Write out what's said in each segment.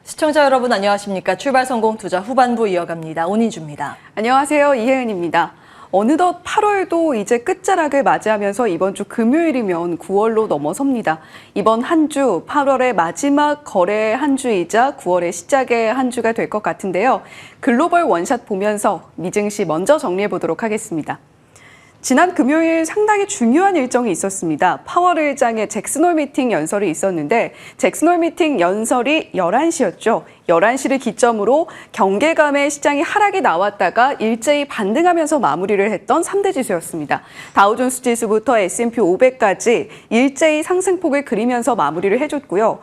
시청자 여러분 안녕하십니까? 출발 성공 투자 후반부 이어갑니다. 온인주입니다. 안녕하세요. 이혜은입니다. 어느덧 8월도 이제 끝자락을 맞이하면서 이번 주 금요일이면 9월로 넘어섭니다. 이번 한 주 8월의 마지막 거래 한 주이자 9월의 시작의 한 주가 될 것 같은데요. 글로벌 원샷 보면서 미증시 먼저 정리해 보도록 하겠습니다. 지난 금요일 상당히 중요한 일정이 있었습니다. 파월 의장의 잭슨홀 미팅 연설이 있었는데 잭슨홀 미팅 연설이 11시였죠. 11시를 기점으로 경계감의 시장이 하락이 나왔다가 일제히 반등하면서 마무리를 했던 3대 지수였습니다. 다우존스 지수부터 S&P 500까지 일제히 상승폭을 그리면서 마무리를 해줬고요.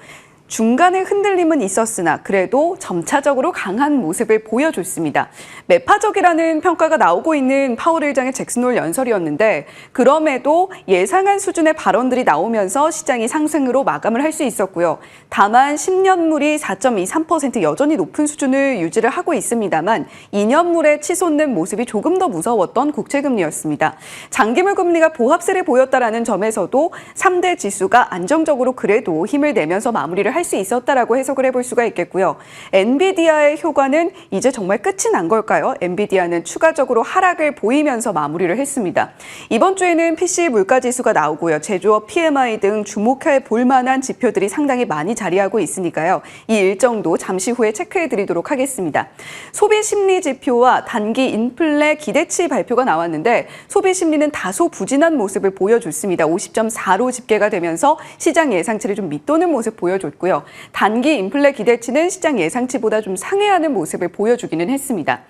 중간에 흔들림은 있었으나 그래도 점차적으로 강한 모습을 보여줬습니다. 매파적이라는 평가가 나오고 있는 파월 의장의 잭슨홀 연설이었는데 그럼에도 예상한 수준의 발언들이 나오면서 시장이 상승으로 마감을 할 수 있었고요. 다만 10년물이 4.23% 여전히 높은 수준을 유지를 하고 있습니다만 2년물에 치솟는 모습이 조금 더 무서웠던 국채금리였습니다. 장기물 금리가 보합세를 보였다라는 점에서도 3대 지수가 안정적으로 그래도 힘을 내면서 마무리를 할 수 있었다라고 해석을 해볼 수가 있겠고요. 엔비디아의 효과는 이제 정말 끝이 난 걸까요? 엔비디아는 추가적으로 하락을 보이면서 마무리를 했습니다. 이번 주에는 PC 물가지수가 나오고요. 제조업 PMI 등 주목해 볼 만한 지표들이 상당히 많이 자리하고 있으니까요. 이 일정도 잠시 후에 체크해 드리도록 하겠습니다. 소비 심리 지표와 단기 인플레 기대치 발표가 나왔는데 소비 심리는 다소 부진한 모습을 보여줬습니다. 50.4로 집계가 되면서 시장 예상치를 좀 밑도는 모습 보여줬고요. 단기 인플레 기대치는 시장 예상치보다 좀 상회하는 모습을 보여주기는 했습니다.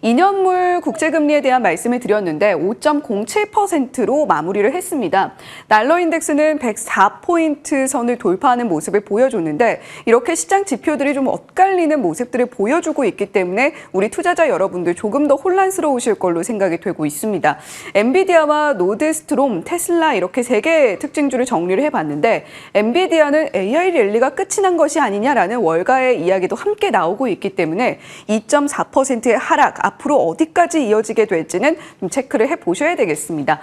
2년물 국채금리에 대한 말씀을 드렸는데 5.07%로 마무리를 했습니다. 달러 인덱스는 104포인트 선을 돌파하는 모습을 보여줬는데 이렇게 시장 지표들이 좀 엇갈리는 모습들을 보여주고 있기 때문에 우리 투자자 여러분들 조금 더 혼란스러우실 걸로 생각이 되고 있습니다. 엔비디아와 노드스트롬, 테슬라 이렇게 3개의 특징주를 정리를 해봤는데 엔비디아는 AI 랠리가 끝이 난 것이 아니냐라는 월가의 이야기도 함께 나오고 있기 때문에 2.4%의 하락, 앞으로 어디까지 이어지게 될지는 좀 체크를 해보셔야 되겠습니다.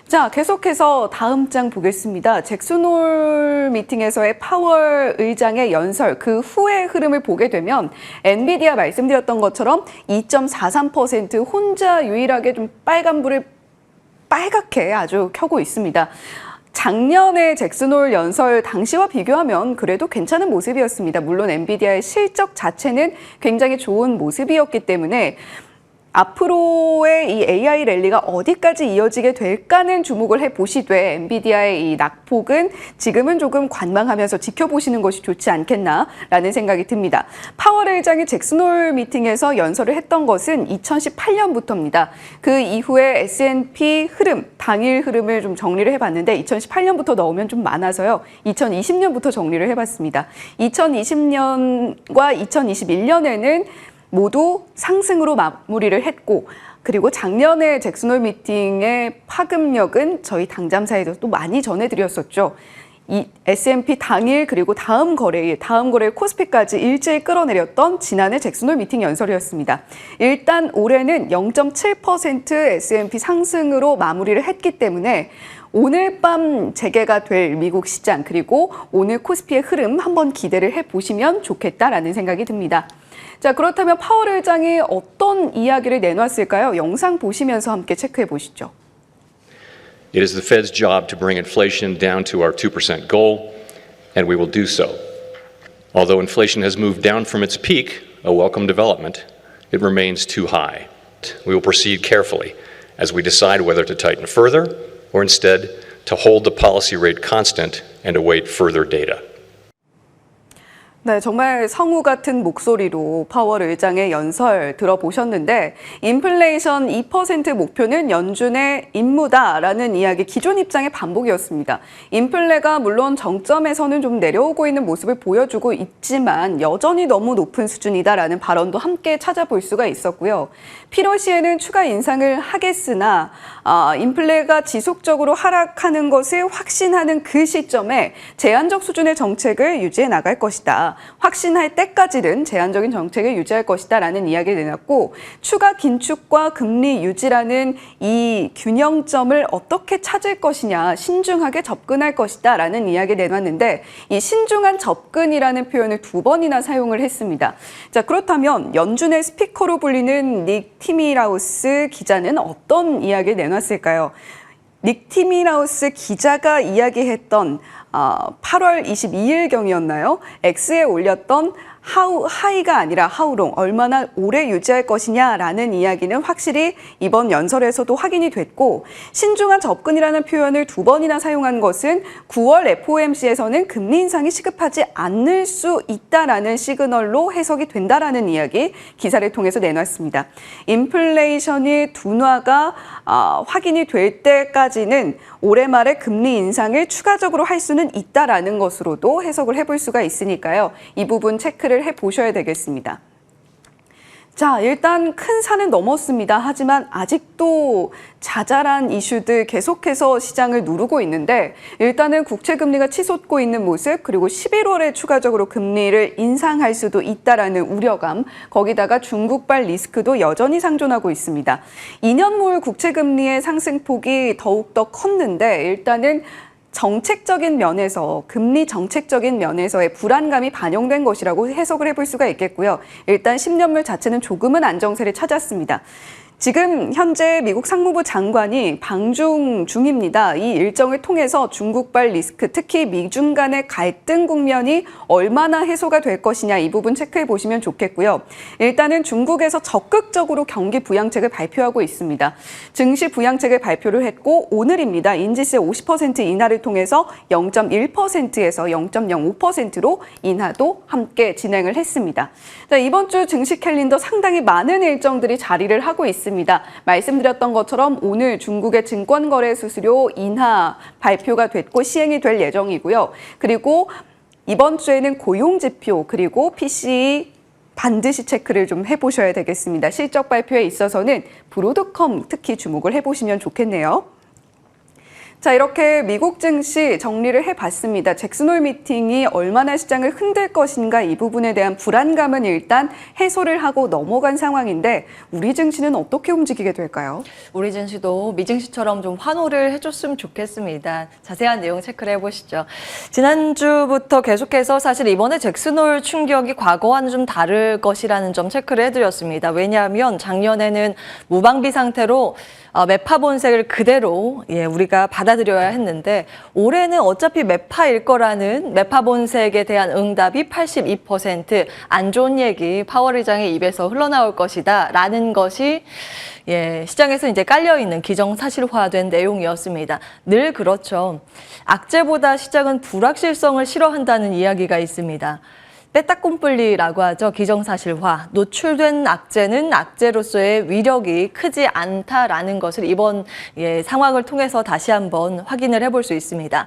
자, 계속해서 다음 장 보겠습니다. 잭슨홀 미팅에서의 파월 의장의 연설, 그 후의 흐름을 보게 되면 엔비디아 말씀드렸던 것처럼 2.43% 혼자 유일하게 좀 빨간불을 빨갛게 아주 켜고 있습니다. 작년의 잭슨홀 연설 당시와 비교하면 그래도 괜찮은 모습이었습니다. 물론 엔비디아의 실적 자체는 굉장히 좋은 모습이었기 때문에 앞으로의 이 AI 랠리가 어디까지 이어지게 될까는 주목을 해보시되 엔비디아의 이 낙폭은 지금은 조금 관망하면서 지켜보시는 것이 좋지 않겠나라는 생각이 듭니다. 파월 의장이 잭슨홀 미팅에서 연설을 했던 것은 2018년부터입니다. 그 이후에 S&P 흐름, 당일 흐름을 좀 정리를 해봤는데 2018년부터 넣으면 좀 많아서요. 2020년부터 정리를 해봤습니다. 2020년과 2021년에는 모두 상승으로 마무리를 했고 그리고 작년에 잭슨홀 미팅의 파급력은 저희 당잠사에도 또 많이 전해드렸었죠. 이 S&P 당일 그리고 다음 거래일 코스피까지 일제히 끌어내렸던 지난해 잭슨홀 미팅 연설이었습니다. 일단 올해는 0.7% S&P 상승으로 마무리를 했기 때문에 오늘 밤 재개가 될 미국 시장 그리고 오늘 코스피의 흐름 한번 기대를 해보시면 좋겠다라는 생각이 듭니다. 자, 그렇다면 파월 의장이 어떤 이야기를 내놨을까요? 영상 보시면서 함께 체크해 보시죠. It is the Fed's job to bring inflation down to our 2% goal, and we will do so. Although inflation has moved down from its peak, a welcome development, it remains too high. We will proceed carefully as we decide whether to tighten further or instead to hold the policy rate constant and await further data. 네, 정말 성우 같은 목소리로 파월 의장의 연설 들어보셨는데 인플레이션 2% 목표는 연준의 임무다라는 이야기 기존 입장의 반복이었습니다. 인플레가 물론 정점에서는 좀 내려오고 있는 모습을 보여주고 있지만 여전히 너무 높은 수준이다라는 발언도 함께 찾아볼 수가 있었고요. 필요시에는 추가 인상을 하겠으나 인플레가 지속적으로 하락하는 것을 확신하는 그 시점에 제한적 수준의 정책을 유지해 나갈 것이다. 있다. 확신할 때까지는 제한적인 정책을 유지할 것이다라는 이야기를 내놨고 추가 긴축과 금리 유지라는 이 균형점을 어떻게 찾을 것이냐, 신중하게 접근할 것이다라는 이야기를 내놨는데 이 신중한 접근이라는 표현을 2번이나 사용을 했습니다. 자, 그렇다면 연준의 스피커로 불리는 닉 티미라우스 기자는 어떤 이야기를 내놨을까요? 닉 티미라우스 기자가 이야기했던 8월 22일경이었나요? X에 올렸던 하이가 아니라 하우롱, 얼마나 오래 유지할 것이냐라는 이야기는 확실히 이번 연설에서도 확인이 됐고 신중한 접근이라는 표현을 2번이나 사용한 것은 9월 FOMC에서는 금리 인상이 시급하지 않을 수 있다라는 시그널로 해석이 된다라는 이야기 기사를 통해서 내놨습니다. 인플레이션의 둔화가 확인이 될 때까지는 올해 말에 금리 인상을 추가적으로 할 수는 있다라는 것으로도 해석을 해볼 수가 있으니까요. 이 부분 체크를 해보셔야 되겠습니다. 자, 일단 큰 산은 넘었습니다. 하지만 아직도 자잘한 이슈들 계속해서 시장을 누르고 있는데 일단은 국채금리가 치솟고 있는 모습 그리고 11월에 추가적으로 금리를 인상할 수도 있다라는 우려감 거기다가 중국발 리스크도 여전히 상존하고 있습니다. 2년물 국채금리의 상승폭이 더욱더 컸는데 일단은 정책적인 면에서 금리 정책적인 면에서의 불안감이 반영된 것이라고 해석을 해볼 수가 있겠고요. 일단 10년물 자체는 조금은 안정세를 찾았습니다. 지금 현재 미국 상무부 장관이 방중 중입니다. 이 일정을 통해서 중국발 리스크, 특히 미중 간의 갈등 국면이 얼마나 해소가 될 것이냐 이 부분 체크해 보시면 좋겠고요. 일단은 중국에서 적극적으로 경기 부양책을 발표하고 있습니다. 증시 부양책을 발표를 했고 오늘입니다. 인지세 50% 인하를 통해서 0.1%에서 0.05%로 인하도 함께 진행을 했습니다. 자, 이번 주 증시 캘린더 상당히 많은 일정들이 자리를 하고 있습니다. 말씀드렸던 것처럼 오늘 중국의 증권거래 수수료 인하 발표가 됐고 시행이 될 예정이고요. 그리고 이번 주에는 고용지표 그리고 PCE 반드시 체크를 좀 해보셔야 되겠습니다. 실적 발표에 있어서는 브로드컴 특히 주목을 해보시면 좋겠네요. 자, 이렇게 미국 증시 정리를 해봤습니다. 잭슨홀 미팅이 얼마나 시장을 흔들 것인가 이 부분에 대한 불안감은 일단 해소를 하고 넘어간 상황인데 우리 증시는 어떻게 움직이게 될까요? 우리 증시도 미 증시처럼 좀 환호를 해줬으면 좋겠습니다. 자세한 내용 체크를 해보시죠. 지난주부터 계속해서 사실 이번에 잭슨홀 충격이 과거와는 좀 다를 것이라는 점 체크를 해드렸습니다. 왜냐하면 작년에는 무방비 상태로 매파 본색을 그대로 우리가 받아들여야 했는데 올해는 어차피 매파일 거라는 매파 본색에 대한 응답이 82% 안 좋은 얘기 파월 의장의 입에서 흘러나올 것이다 라는 것이 시장에서 이제 깔려있는 기정사실화된 내용이었습니다. 늘 그렇죠. 악재보다 시장은 불확실성을 싫어한다는 이야기가 있습니다. 빼딱꼼뿔리라고 하죠. 기정사실화. 노출된 악재는 악재로서의 위력이 크지 않다라는 것을 이번 상황을 통해서 다시 한번 확인을 해볼 수 있습니다.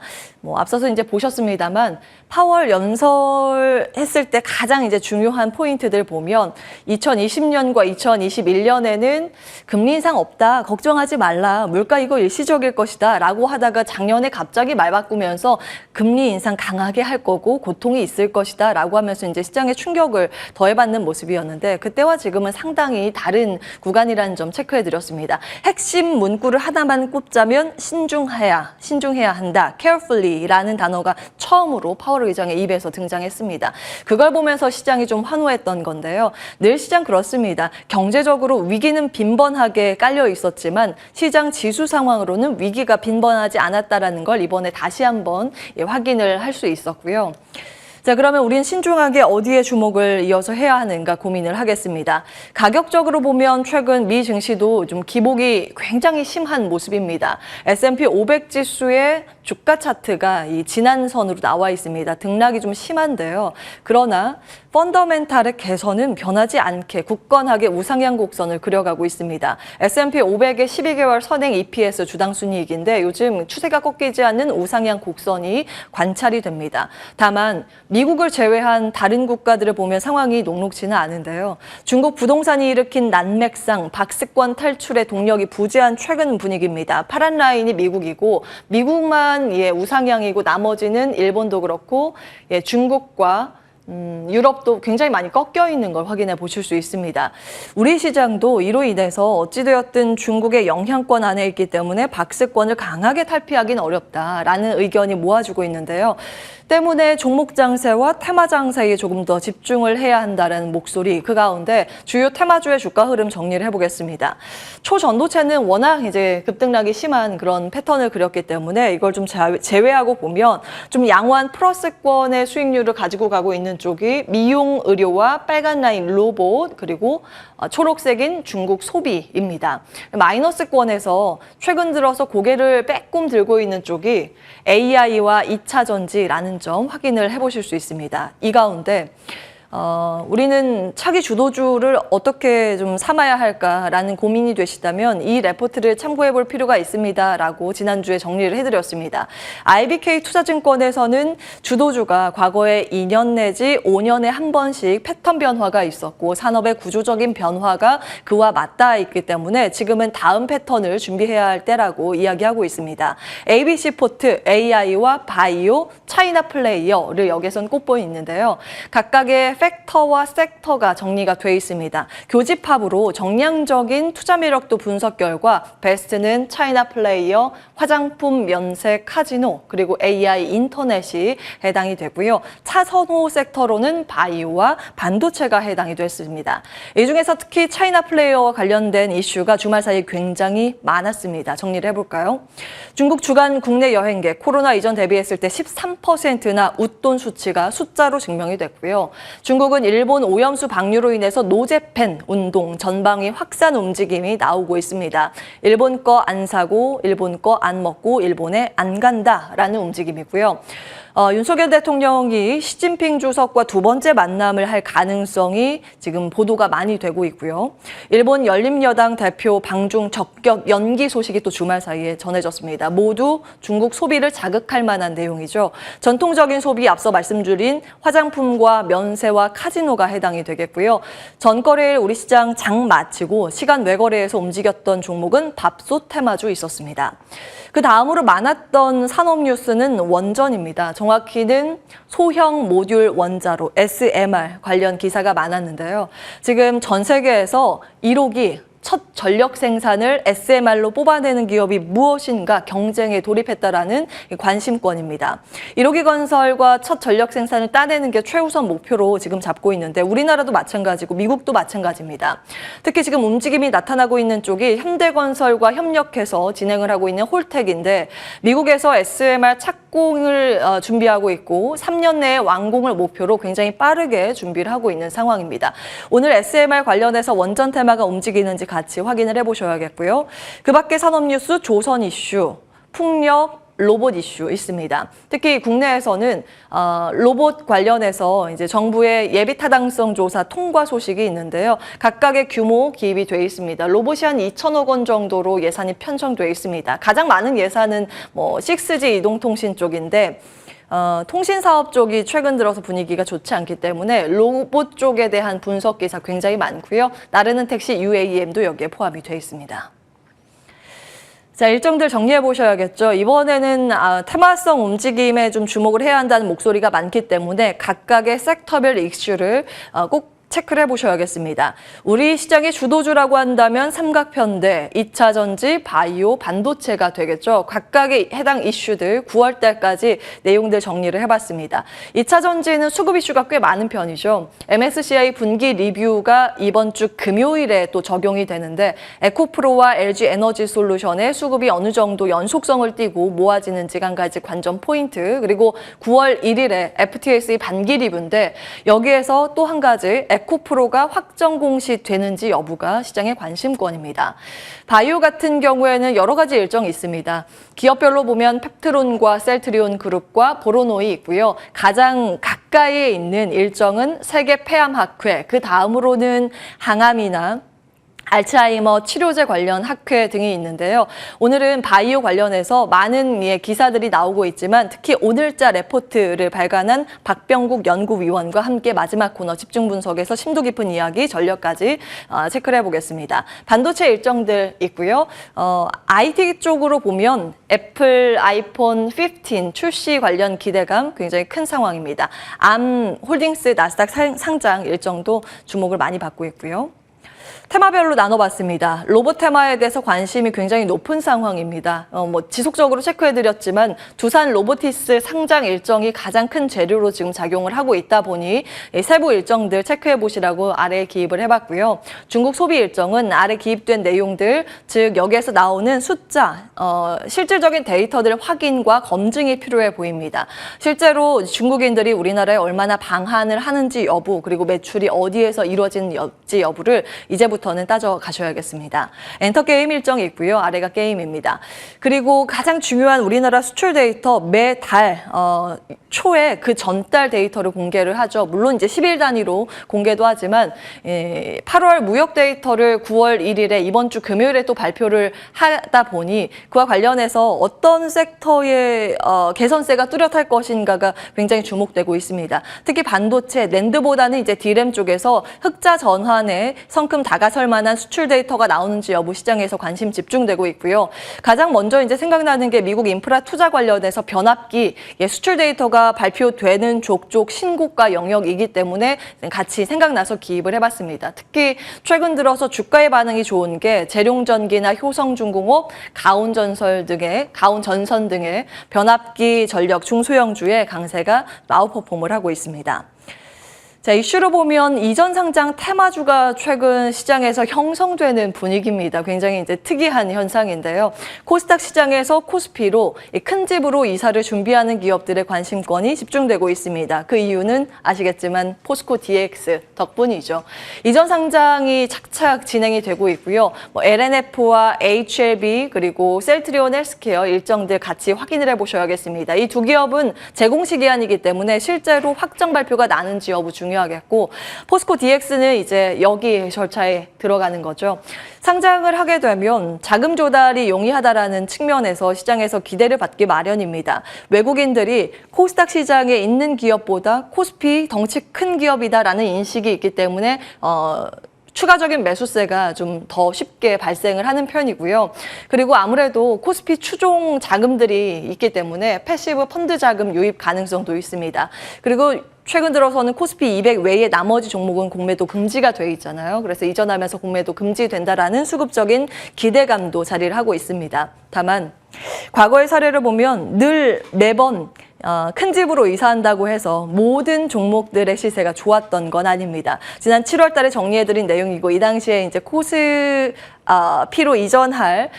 앞서서 이제 보셨습니다만 파월 연설했을 때 가장 이제 중요한 포인트들 보면 2020년과 2021년에는 금리 인상 없다. 걱정하지 말라. 물가 이거 일시적일 것이다. 라고 하다가 작년에 갑자기 말 바꾸면서 금리 인상 강하게 할 거고 고통이 있을 것이다. 라고 하면서 이제 시장에 충격을 더해받는 모습이었는데 그때와 지금은 상당히 다른 구간이라는 점 체크해 드렸습니다. 핵심 문구를 하나만 꼽자면 신중해야 한다. carefully라는 단어가 처음으로 파월 의장의 입에서 등장했습니다. 그걸 보면서 시장이 좀 환호했던 건데요. 늘 시장 그렇습니다. 경제적으로 위기는 빈번하게 깔려 있었지만 시장 지수 상황으로는 위기가 빈번하지 않았다라는 걸 이번에 다시 한번 확인을 할 수 있었고요. 자, 그러면 우린 신중하게 어디에 주목을 이어서 해야 하는가 고민을 하겠습니다. 가격적으로 보면 최근 미 증시도 좀 기복이 굉장히 심한 모습입니다. S&P 500 지수의 주가 차트가 이 지난선으로 나와 있습니다. 등락이 좀 심한데요. 그러나 펀더멘탈의 개선은 변하지 않게 굳건하게 우상향 곡선을 그려가고 있습니다. S&P 500의 12개월 선행 EPS 주당 순이익인데 요즘 추세가 꺾이지 않는 우상향 곡선이 관찰이 됩니다. 다만 미국을 제외한 다른 국가들을 보면 상황이 녹록지는 않은데요. 중국 부동산이 일으킨 난맥상, 박스권 탈출의 동력이 부재한 최근 분위기입니다. 파란 라인이 미국이고 미국만 우상향이고 나머지는 일본도 그렇고 중국과 유럽도 굉장히 많이 꺾여 있는 걸 확인해 보실 수 있습니다. 우리 시장도 이로 인해서 어찌되었든 중국의 영향권 안에 있기 때문에 박스권을 강하게 탈피하기는 어렵다라는 의견이 모아지고 있는데요. 때문에 종목 장세와 테마 장세에 조금 더 집중을 해야 한다는 목소리, 그 가운데 주요 테마주의 주가 흐름 정리를 해보겠습니다. 초전도체는 워낙 이제 급등락이 심한 그런 패턴을 그렸기 때문에 이걸 좀 제외하고 보면 좀 양호한 플러스권의 수익률을 가지고 가고 있는 쪽이 미용 의료와 빨간 라인 로봇, 그리고 초록색인 중국 소비입니다. 마이너스권에서 최근 들어서 고개를 빼꼼 들고 있는 쪽이 AI와 2차 전지라는 점 확인을 해보실 수 있습니다. 이 가운데 우리는 차기 주도주를 어떻게 좀 삼아야 할까라는 고민이 되시다면 이 레포트를 참고해 볼 필요가 있습니다라고 지난주에 정리를 해드렸습니다. IBK 투자증권에서는 주도주가 과거에 2년 내지 5년에 한 번씩 패턴 변화가 있었고 산업의 구조적인 변화가 그와 맞닿아 있기 때문에 지금은 다음 패턴을 준비해야 할 때라고 이야기하고 있습니다. ABC 포트, AI와 바이오, 차이나 플레이어를 여기선 꼽고 있는데요. 각각의 팩터와 섹터가 정리가 돼 있습니다. 교집합으로 정량적인 투자 매력도 분석 결과 베스트는 차이나 플레이어, 화장품, 면세, 카지노, 그리고 AI 인터넷이 해당이 되고요. 차선호 섹터로는 바이오와 반도체가 해당이 됐습니다. 이 중에서 특히 차이나 플레이어와 관련된 이슈가 주말 사이 굉장히 많았습니다. 정리를 해볼까요? 중국 주간 국내 여행객 코로나 이전 대비했을 때 13%나 웃돈 수치가 숫자로 증명이 됐고요. 중국은 일본 오염수 방류로 인해서 노재팬 운동 전방위 확산 움직임이 나오고 있습니다. 일본 거 안 사고 일본 거 안 먹고 일본에 안 간다라는 움직임이고요. 윤석열 대통령이 시진핑 주석과 두 번째 만남을 할 가능성이 지금 보도가 많이 되고 있고요. 일본 열린여당 대표 방중 적격 연기 소식이 또 주말 사이에 전해졌습니다. 모두 중국 소비를 자극할 만한 내용이죠. 전통적인 소비 앞서 말씀드린 화장품과 면세와 카지노가 해당이 되겠고요. 전거래일 우리 시장 장 마치고 시간 외거래에서 움직였던 종목은 밥솥 테마주 있었습니다. 그 다음으로 많았던 산업 뉴스는 원전입니다. 정확히는 소형 모듈 원자로 SMR 관련 기사가 많았는데요. 지금 전 세계에서 1호기 첫 전력 생산을 SMR로 뽑아내는 기업이 무엇인가 경쟁에 돌입했다라는 관심권입니다. 1호기 건설과 첫 전력 생산을 따내는 게 최우선 목표로 지금 잡고 있는데 우리나라도 마찬가지고 미국도 마찬가지입니다. 특히 지금 움직임이 나타나고 있는 쪽이 현대건설과 협력해서 진행을 하고 있는 홀텍인데 미국에서 SMR 착공을 준비하고 있고 3년 내에 완공을 목표로 굉장히 빠르게 준비를 하고 있는 상황입니다. 오늘 SMR 관련해서 원전 테마가 움직이는지 같이 확인을 해보셔야겠고요. 그 밖에 산업 뉴스 조선 이슈, 풍력, 로봇 이슈 있습니다. 특히 국내에서는 로봇 관련해서 이제 정부의 예비 타당성 조사 통과 소식이 있는데요. 각각의 규모 기입이 돼 있습니다. 로봇이 한 2천억 원 정도로 예산이 편성돼 있습니다. 가장 많은 예산은 6G 이동통신 쪽인데 통신 사업 쪽이 최근 들어서 분위기가 좋지 않기 때문에 로봇 쪽에 대한 분석 기사 굉장히 많고요. 나르는 택시 UAM도 여기에 포함이 돼 있습니다. 자, 일정들 정리해 보셔야겠죠. 이번에는 테마성 움직임에 좀 주목을 해야 한다는 목소리가 많기 때문에 각각의 섹터별 이슈를 꼭 체크를 해보셔야겠습니다. 우리 시장의 주도주라고 한다면 삼각편대, 2차 전지, 바이오, 반도체가 되겠죠. 각각의 해당 이슈들 9월 달까지 내용들 정리를 해봤습니다. 2차 전지는 수급 이슈가 꽤 많은 편이죠. MSCI 분기 리뷰가 이번 주 금요일에 또 적용이 되는데 에코프로와 LG 에너지 솔루션의 수급이 어느 정도 연속성을 띠고 모아지는지가 한 가지 관전 포인트, 그리고 9월 1일에 FTSE 반기 리뷰인데 여기에서 또 한 가지 에코프로가 확정 공시되는지 여부가 시장의 관심권입니다. 바이오 같은 경우에는 여러 가지 일정이 있습니다. 기업별로 보면 펩트론과 셀트리온 그룹과 보로노이 있고요. 가장 가까이에 있는 일정은 세계 폐암학회, 그 다음으로는 항암이나 알츠하이머 치료제 관련 학회 등이 있는데요. 오늘은 바이오 관련해서 많은 기사들이 나오고 있지만 특히 오늘자 레포트를 발간한 박병국 연구위원과 함께 마지막 코너 집중 분석에서 심도 깊은 이야기, 전력까지 체크를 해보겠습니다. 반도체 일정들 있고요. IT 쪽으로 보면 애플 아이폰 15 출시 관련 기대감 굉장히 큰 상황입니다. 암 홀딩스 나스닥 상장 일정도 주목을 많이 받고 있고요. 테마별로 나눠봤습니다. 로봇 테마에 대해서 관심이 굉장히 높은 상황입니다. 지속적으로 체크해드렸지만 두산 로보티스 상장 일정이 가장 큰 재료로 지금 작용을 하고 있다 보니 세부 일정들 체크해보시라고 아래에 기입을 해봤고요. 중국 소비 일정은 아래 기입된 내용들, 즉 여기에서 나오는 숫자, 실질적인 데이터들 확인과 검증이 필요해 보입니다. 실제로 중국인들이 우리나라에 얼마나 방한을 하는지 여부, 그리고 매출이 어디에서 이루어지는지 여부를 이제부터는 따져가셔야겠습니다. 엔터게임 일정이 있고요. 아래가 게임입니다. 그리고 가장 중요한 우리나라 수출 데이터 매달 초에 그 전달 데이터를 공개를 하죠. 물론 이제 10일 단위로 공개도 하지만 8월 무역 데이터를 9월 1일에 이번 주 금요일에 또 발표를 하다 보니 그와 관련해서 어떤 섹터의 개선세가 뚜렷할 것인가가 굉장히 주목되고 있습니다. 특히 반도체, 낸드보다는 이제 D램 쪽에서 흑자 전환에 성큼 다가설 만한 수출 데이터가 나오는지 여부 시장에서 관심 집중되고 있고요. 가장 먼저 이제 생각나는 게 미국 인프라 투자 관련해서 변압기 수출 데이터가 발표되는 족족 신고가 영역이기 때문에 같이 생각나서 기입을 해봤습니다. 특히 최근 들어서 주가의 반응이 좋은 게 재룡전기나 효성중공업, 가온전선 등의 변압기 전력 중소형주의 강세가 아웃퍼폼을 하고 있습니다. 자, 이슈로 보면 이전 상장 테마주가 최근 시장에서 형성되는 분위기입니다. 굉장히 이제 특이한 현상인데요. 코스닥 시장에서 코스피로 큰 집으로 이사를 준비하는 기업들의 관심권이 집중되고 있습니다. 그 이유는 아시겠지만 포스코 DX 덕분이죠. 이전 상장이 착착 진행이 되고 있고요. LNF와 HLB 그리고 셀트리온 헬스케어 일정들 같이 확인을 해보셔야겠습니다. 이 두 기업은 제공시 기한이기 때문에 실제로 확정 발표가 나는지 여부 중요합니다. 중요하겠고 포스코 DX는 이제 여기 절차에 들어가는 거죠. 상장을 하게 되면 자금 조달이 용이하다라는 측면에서 시장에서 기대를 받기 마련입니다. 외국인들이 코스닥 시장에 있는 기업보다 코스피 덩치 큰 기업이다라는 인식이 있기 때문에 추가적인 매수세가 좀 더 쉽게 발생을 하는 편이고요. 그리고 아무래도 코스피 추종 자금들이 있기 때문에 패시브 펀드 자금 유입 가능성도 있습니다. 그리고 최근 들어서는 코스피 200 외에 나머지 종목은 공매도 금지가 돼 있잖아요. 그래서 이전하면서 공매도 금지된다라는 수급적인 기대감도 자리를 하고 있습니다. 다만 과거의 사례를 보면 늘 매번 큰 집으로 이사한다고 해서 모든 종목들의 시세가 좋았던 건 아닙니다. 지난 7월 달에 정리해드린 내용이고 이 당시에 이제 코스피로 이전할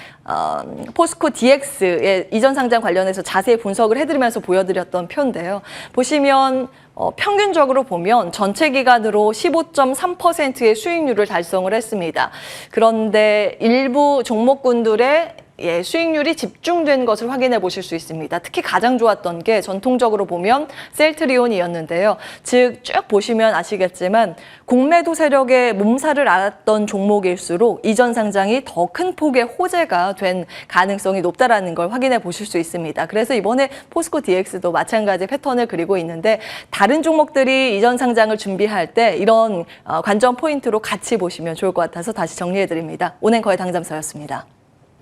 포스코 DX의 이전 상장 관련해서 자세히 분석을 해드리면서 보여드렸던 표인데요. 보시면 평균적으로 보면 전체 기간으로 15.3%의 수익률을 달성을 했습니다. 그런데 일부 종목군들의 수익률이 집중된 것을 확인해 보실 수 있습니다. 특히 가장 좋았던 게 전통적으로 보면 셀트리온이었는데요. 즉 쭉 보시면 아시겠지만 공매도 세력의 몸살을 앓았던 종목일수록 이전 상장이 더 큰 폭의 호재가 된 가능성이 높다라는 걸 확인해 보실 수 있습니다. 그래서 이번에 포스코 DX도 마찬가지 패턴을 그리고 있는데 다른 종목들이 이전 상장을 준비할 때 이런 관전 포인트로 같이 보시면 좋을 것 같아서 다시 정리해 드립니다. 오늘 거의 당잠사였습니다.